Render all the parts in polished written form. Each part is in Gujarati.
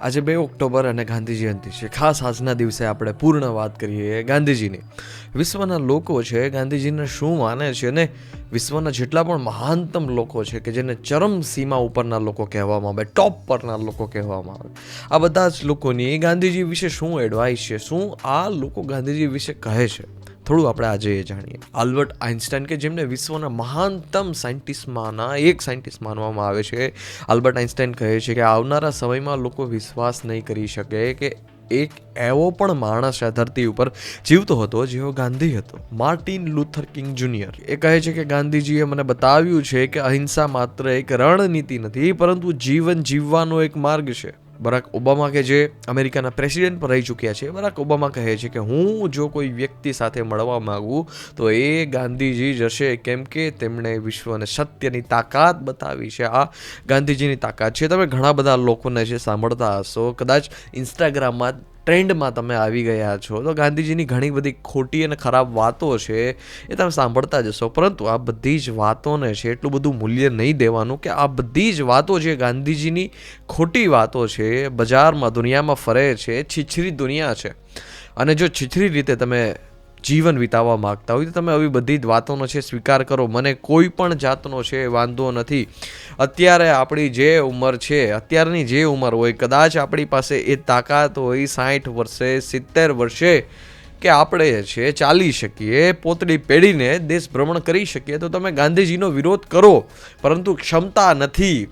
આજે 2 ઓક્ટોબર અને ગાંધી જયંતિ છે. ખાસ આજના દિવસે આપણે પૂર્ણ વાત કરીએ ગાંધીજીની. વિશ્વના લોકો છે ગાંધીજીને શું માને છે, અને વિશ્વના જેટલા પણ મહાનતમ લોકો છે કે જેને ચરમ સીમા ઉપરના લોકો કહેવામાં આવે, ટોપ પરના લોકો કહેવામાં આવે, આ બધા જ લોકોની ગાંધીજી વિશે શું એડવાઇસ છે, શું આ લોકો ગાંધીજી વિશે કહે છે, થોડું આપણે આજે એ જાણીએ. આલ્બર્ટ આઇન્સ્ટાઈન કે જેમને વિશ્વના મહાનતમ સાયન્ટિસ્ટમાંના એક સાયન્ટિસ્ટ માનવામાં આવે છે, આલ્બર્ટ આઇન્સ્ટાઈન કહે છે કે આવનારા સમયમાં લોકો વિશ્વાસ નહીં કરી શકે કે એક એવો પણ માણસ આ ધરતી ઉપર જીવતો હતો જેવો ગાંધી હતો. માર્ટિન લુથર કિંગ જુનિયર એ કહે છે કે ગાંધીજીએ મને બતાવ્યું છે કે અહિંસા માત્ર એક રણનીતિ નથી, પરંતુ જીવન જીવવાનો એક માર્ગ છે. બરાક ઓબામા કે જે અમેરિકાના પ્રેસિડેન્ટ પર રહી ચૂક્યા છે, બરાક ઓબામા કહે છે કે હું જો કોઈ વ્યક્તિ સાથે મળવા માગું તો એ ગાંધીજી જ હશે, કેમ કે તેમણે વિશ્વને સત્યની તાકાત બતાવી છે. આ ગાંધીજીની તાકાત છે. તમે ઘણા બધા લોકોને જે સાંભળતા હશો, કદાચ ઇન્સ્ટાગ્રામમાં ટ્રેન્ડમાં તમે આવી ગયા છો તો ગાંધીજીની ઘણી બધી ખોટી અને ખરાબ વાતો છે એ તમે સાંભળતા જશો, પરંતુ આ બધી જ વાતોને છે એટલું બધું મૂલ્ય નહીં દેવાનું કે આ બધી જ વાતો જે ગાંધીજીની ખોટી વાતો છે બજારમાં દુનિયામાં ફરે છે, છીછરી દુનિયા છે. અને જો છીછરી રીતે તમે જીવન વિતાવવા માગતા હોય તો તમે આવી બધી જ વાતોનો છે સ્વીકાર કરો. મને કોઈ પણ જાતનો છે વાંધો નથી. અત્યારે આપણી જે ઉંમર છે, અત્યારની જે ઉંમર હોય, કદાચ આપણી પાસે એ તાકાત હોય 60 વર્ષે 70 વર્ષે કે આપણે છે ચાલી શકીએ, પોતળી પેઢીને દેશ ભ્રમણ કરી શકીએ, તો તમે ગાંધીજીનો વિરોધ કરો, પરંતુ ક્ષમતા નથી.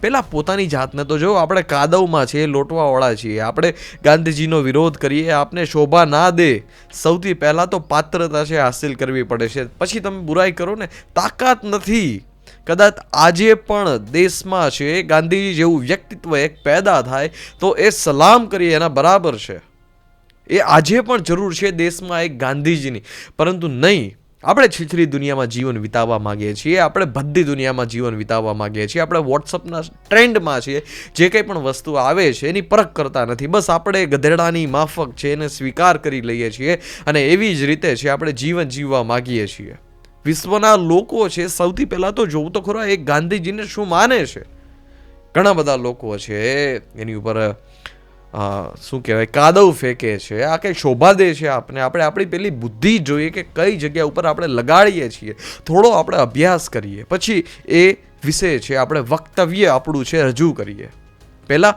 પહેલાં પોતાની જાતને તો જો, આપણે કાદવમાં છીએ, લોટવાવાળા છીએ, આપણે ગાંધીજીનો વિરોધ કરીએ આપને શોભા ના દે. સૌથી પહેલાં તો પાત્રતા છે હાસિલ કરવી પડે છે, પછી તમે બુરાઈ કરો ને. તાકાત નથી. કદાચ આજે પણ દેશમાં છે ગાંધીજી જેવું વ્યક્તિત્વ એક પેદા થાય તો એ સલામ કરીએ એના બરાબર છે. એ આજે પણ જરૂર છે દેશમાં એક ગાંધીજીની, પરંતુ નહીં. આપણે છીછરી દુનિયામાં જીવન વિતાવવા માગીએ છીએ, આપણે બધી દુનિયામાં જીવન વિતાવવા માગીએ છીએ, આપણે વોટ્સઅપના ટ્રેન્ડમાં છીએ, જે કંઈ પણ વસ્તુ આવે છે એની પરખ કરતા નથી. બસ આપણે ગધેડાની માફક છે એને સ્વીકાર કરી લઈએ છીએ, અને એવી જ રીતે છે આપણે જીવન જીવવા માગીએ છીએ. વિશ્વના લોકો છે સૌથી પહેલાં તો જોવું તો ખરો એક ગાંધીજીને શું માને છે. ઘણા બધા લોકો છે એની ઉપર શું કહેવાય કાદવ ફેંકે છે, આ કંઈ શોભા દે છે આપણે આપણી પેલી બુદ્ધિ જોઈએ કે કઈ જગ્યા ઉપર આપણે લગાડીએ છીએ, થોડો આપણે અભ્યાસ કરીએ, પછી એ વિશે છે આપણે વક્તવ્ય આપણું છે રજૂ કરીએ. પહેલાં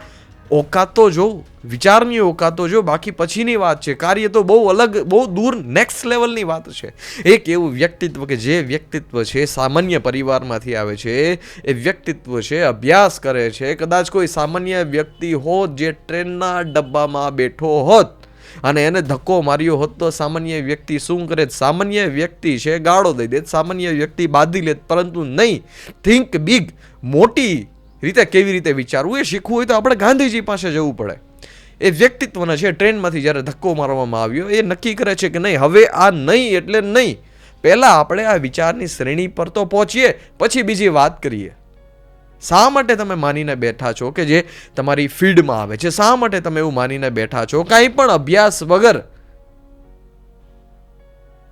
ઓકાતો જો, વિચારની ઓકાતો જો, બાકી પછીની વાત છે. કાર્ય તો બહુ અલગ, બહુ દૂર નેક્સ્ટ લેવલની વાત છે. એક એવું વ્યક્તિત્વ કે જે વ્યક્તિત્વ છે સામાન્ય પરિવારમાંથી આવે છે, એ વ્યક્તિત્વ છે અભ્યાસ કરે છે. કદાચ કોઈ સામાન્ય વ્યક્તિ હોત જે ટ્રેનના ડબ્બામાં બેઠો હોત અને એને ધક્કો માર્યો હોત તો સામાન્ય વ્યક્તિ શું કરે? સામાન્ય વ્યક્તિ છે ગાળો દઈ દે, સામાન્ય વ્યક્તિ બાંધી લે, પરંતુ નહીં. થિંક બિગ, મોટી રીતે કેવી રીતે વિચારવું એ શીખવું હોય તો આપણે ગાંધીજી પાસે જવું પડે. એ વ્યક્તિત્વના છે ટ્રેનમાંથી જ્યારે ધક્કો મારવામાં આવ્યો એ નક્કી કરે છે કે નહીં, હવે આ નહીં એટલે નહીં. પહેલાં આપણે આ વિચારની શ્રેણી પર તો પહોંચીએ, પછી બીજી વાત કરીએ. શા માટે તમે માનીને બેઠા છો કે જે તમારી ફીલ્ડમાં આવે છે, શા માટે તમે એવું માનીને બેઠા છો? કાંઈ પણ અભ્યાસ વગર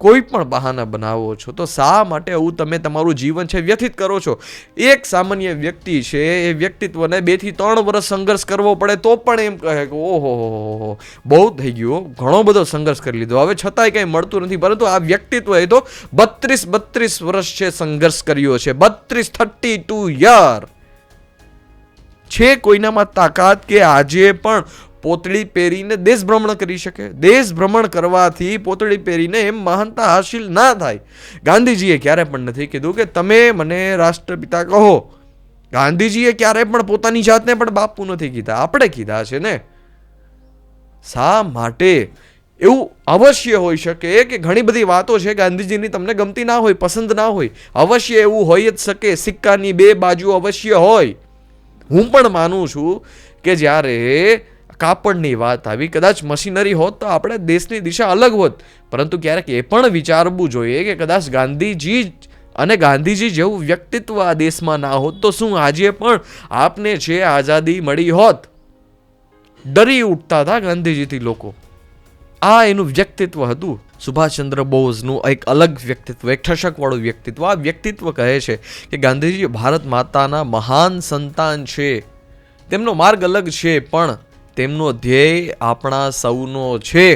કોઈ પણ બહાના બનાવો છો તો શા માટે આવું તમે તમારું જીવન છે વ્યથિત કરો છો? એક સામાન્ય વ્યક્તિ છે એ વ્યક્તિત્વને 2 થી 3 વર્ષ સંઘર્ષ કરવો પડે તો પણ એમ કહે કે ઓહો બહુ થઈ ગયો, ઘણો બધો સંઘર્ષ કરી લીધો, હવે છતાંય કંઈ મળતું નથી. પરંતુ આ વ્યક્તિત્વ એ તો 32 વર્ષ છે સંઘર્ષ કર્યો છે. 32 યર છે કોઈનામાં તાકાત કે આજે પણ પોતળી પહેરીને દેશ ભ્રમણ કરી શકે? દેશ ભ્રમણ કરવાથી પોતળી પહેરીને એમ મહાનતા હાસિલ ના થાય. ગાંધીજીએ ક્યારે પણ નથી કીધું કે તમે મને રાષ્ટ્રપિતા કહો. ગાંધીજીએ ક્યારે પણ પોતાની જાતને પણ બાપુ નથી કીધા, આપણે કીધા છે ને. શા માટે? એવું અવશ્ય હોઈ શકે કે ઘણી બધી વાતો છે ગાંધીજીની તમને ગમતી ના હોય, પસંદ ના હોય. અવશ્ય એવું હોઈ જ શકે. સિક્કાની 2 બાજુ અવશ્ય હોય. હું પણ માનું છું કે જ્યારે કાપડની વાત આવી, કદાચ મશીનરી હોત તો આપણે દેશની દિશા અલગ હોત, પરંતુ ક્યારેક એ પણ વિચારવું જોઈએ કે કદાચ ગાંધીજી અને ગાંધીજી જેવું વ્યક્તિત્વ આ દેશમાં ના હોત તો શું આજે પણ આપને છે આઝાદી મળી હોત? ડરી ઉઠતા હતા ગાંધીજીથી લોકો. આ એનું વ્યક્તિત્વ હતું. સુભાષચંદ્ર બોઝનું એક અલગ વ્યક્તિત્વ, એક ઠશકવાળું વ્યક્તિત્વ. આ વ્યક્તિત્વ કહે છે કે ગાંધીજી ભારત માતાના મહાન સંતાન છે, તેમનો માર્ગ અલગ છે, પણ તેમનો ધ્યેય આપણા સૌનો છે.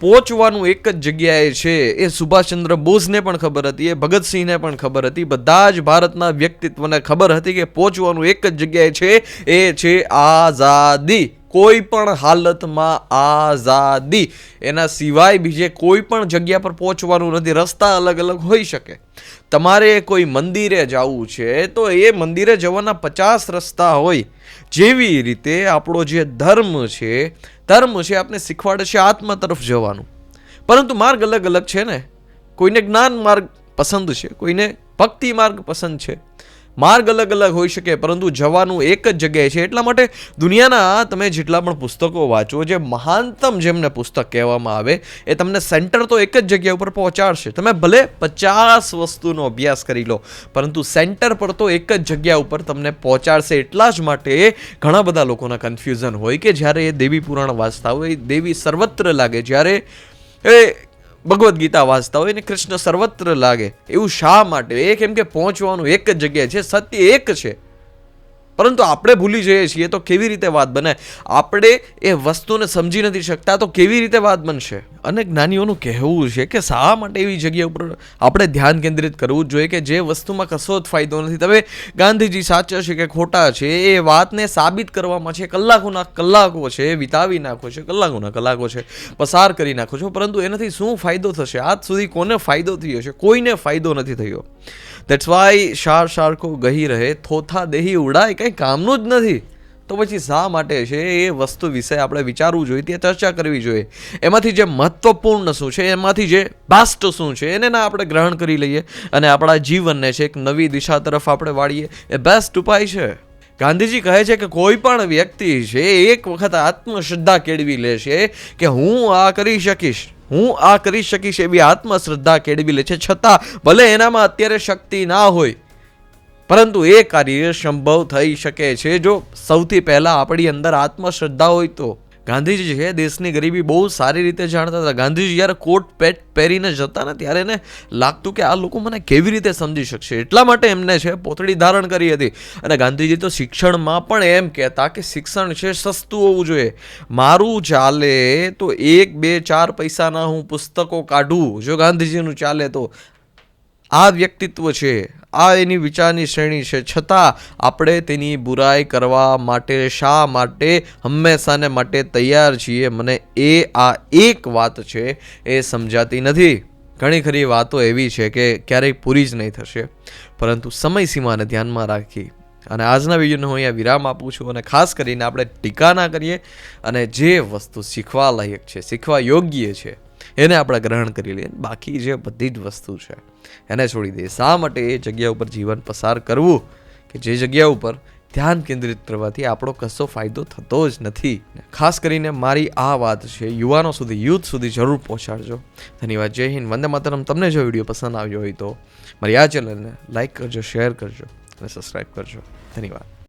પહોંચવાનું એક જ જગ્યાએ છે. એ સુભાષચંદ્ર બોઝને પણ ખબર હતી, એ ભગતસિંહને પણ ખબર હતી, બધા જ ભારતના વ્યક્તિત્વને ખબર હતી કે પહોંચવાનું એક જ જગ્યાએ છે, એ છે આઝાદી. કોઈ પણ હાલતમાં આઝાદી. એના સિવાય બીજે કોઈ પણ જગ્યા પર પહોંચવાનું નથી. રસ્તા અલગ અલગ હોઈ શકે. તમારે કોઈ મંદિરે જવું છે તો એ મંદિરે જવાના 50 રસ્તા હોય. જેવી રીતે આપણો જે ધર્મ છે આપને શીખવાડે છે આત્મા તરફ જવાનું, પરંતુ માર્ગ અલગ અલગ છે ને. કોઈને જ્ઞાન માર્ગ પસંદ છે, કોઈને ભક્તિ માર્ગ પસંદ છે. માર્ગ અલગ અલગ હોઈ શકે, પરંતુ જવાનું એક જ જગ્યાએ છે. એટલા માટે દુનિયાના તમે જેટલા પણ પુસ્તકો વાંચો, જે મહાનતમ જેમને પુસ્તક કહેવામાં આવે, એ તમને સેન્ટર તો એક જ જગ્યા ઉપર પહોંચાડશે. તમે ભલે 50 વસ્તુનો અભ્યાસ કરી લો, પરંતુ સેન્ટર પર તો એક જ જગ્યા ઉપર તમને પહોંચાડશે. એટલા જ માટે ઘણા બધા લોકોના કન્ફ્યુઝન હોય કે જ્યારે એ દેવી પુરાણ વાંચતા હોય, દેવી સર્વત્ર લાગે. જ્યારે એ ભગવદ્ ગીતા વાંચતા હોય ને કૃષ્ણ સર્વત્ર લાગે. એવું શા માટે? કેમ કે પહોંચવાનું એક જ જગ્યાએ છે, સત્ય એક છે. પરંતુ આપણે ભૂલી જઈએ છીએ તો કેવી રીતે વાત બને? આપણે એ વસ્તુને સમજી નથી શકતા તો કેવી રીતે વાત બનશે? અને જ્ઞાનીઓનું કહેવું છે કે શા માટે એવી જગ્યા ઉપર આપણે ધ્યાન કેન્દ્રિત કરવું જોઈએ કે જે વસ્તુમાં કશો જ ફાયદો નથી. તમે ગાંધીજી સાચા છે કે ખોટા છે એ વાતને સાબિત કરવામાં છે કલાકોના કલાકો છે વિતાવી નાખો છે, કલાકોના કલાકો છે પસાર કરી નાખો છો, પરંતુ એનાથી શું ફાયદો થશે? આજ સુધી કોને ફાયદો થયો છે? કોઈને ફાયદો નથી થયો. દેટ્સ વાય શાર કો ગહી રહે, થોથા દેહી ઉડાય, કંઈ કામનું જ નથી. તો પછી શા માટે છે એ વસ્તુ વિશે આપણે વિચારવું જોઈએ, ત્યાં ચર્ચા કરવી જોઈએ. એમાંથી જે મહત્વપૂર્ણ શું છે, એમાંથી જે બેસ્ટ શું છે, એને ના આપણે ગ્રહણ કરી લઈએ અને આપણા જીવનને છે એક નવી દિશા તરફ આપણે વાળીએ. એ બેસ્ટ ઉપાય છે. ગાંધીજી કહે છે કે કોઈ પણ વ્યક્તિ છે એક વખત આત્મશ્રદ્ધા કેળવી લેશે કે હું આ કરી શકીશ, હું આ કરી શકીશ, એવી આત્મશ્રદ્ધા કેળવી લે છે. છતાં ભલે એનામાં અત્યારે શક્તિ ના હોય, પરંતુ એ કાર્ય સંભવ થઈ શકે છે જો સૌથી પહેલા આપણી અંદર આત્મશ્રદ્ધા હોય તો. ગાંધીજી છે દેશની ગરીબી બહુ સારી રીતે જાણતા હતા. ગાંધીજી જ્યારે કોટ પેટ પહેરીને જતા ને ત્યારે એને લાગતું કે આ લોકો મને કેવી રીતે સમજી શકશે. એટલા માટે એમને છે પોતળી ધારણ કરી હતી. અને ગાંધીજી તો શિક્ષણમાં પણ એમ કહેતા કે શિક્ષણ છે સસ્તું હોવું જોઈએ. મારું ચાલે તો 1, 2, 4 પૈસાના હું પુસ્તકો કાઢું, જો ગાંધીજીનું ચાલે તો. આ વ્યક્તિત્વ છે, આ એની વિચારની શ્રેણી છે. છતાં આપણે તેની બુરાઈ કરવા માટે શા માટે હંમેશાને માટે તૈયાર છીએ? મને આ એક વાત છે એ સમજાતી નથી. ઘણી ખરી વાતો એવી છે કે ક્યારેય પૂરી જ નહીં થશે, પરંતુ સમય સીમાને ધ્યાનમાં રાખી અને આજના વિડીયોને હું અહીંયા વિરામ આપું છું. અને ખાસ કરીને આપણે ટીકા ના કરીએ અને જે વસ્તુ શીખવા લાયક છે, શીખવા યોગ્ય છે, એને આપણે ગ્રહણ કરી લઈએ. બાકી જે બધી જ વસ્તુ છે એને છોડી દઈએ. શા માટે એ જગ્યા ઉપર જીવન પસાર કરવું કે જે જગ્યા ઉપર ધ્યાન કેન્દ્રિત કરવાથી આપણો કશો ફાયદો થતો જ નથી. ખાસ કરીને મારી આ વાત છે યુવાનો સુધી, યુથ સુધી જરૂર પહોંચાડજો. ધન્યવાદ. જય હિન્દ, વંદે માતરમ. તમને જો વિડીયો પસંદ આવ્યો હોય તો મારી આ ચેનલને લાઇક કરજો, શેર કરજો અને સબસ્ક્રાઈબ કરજો. ધન્યવાદ.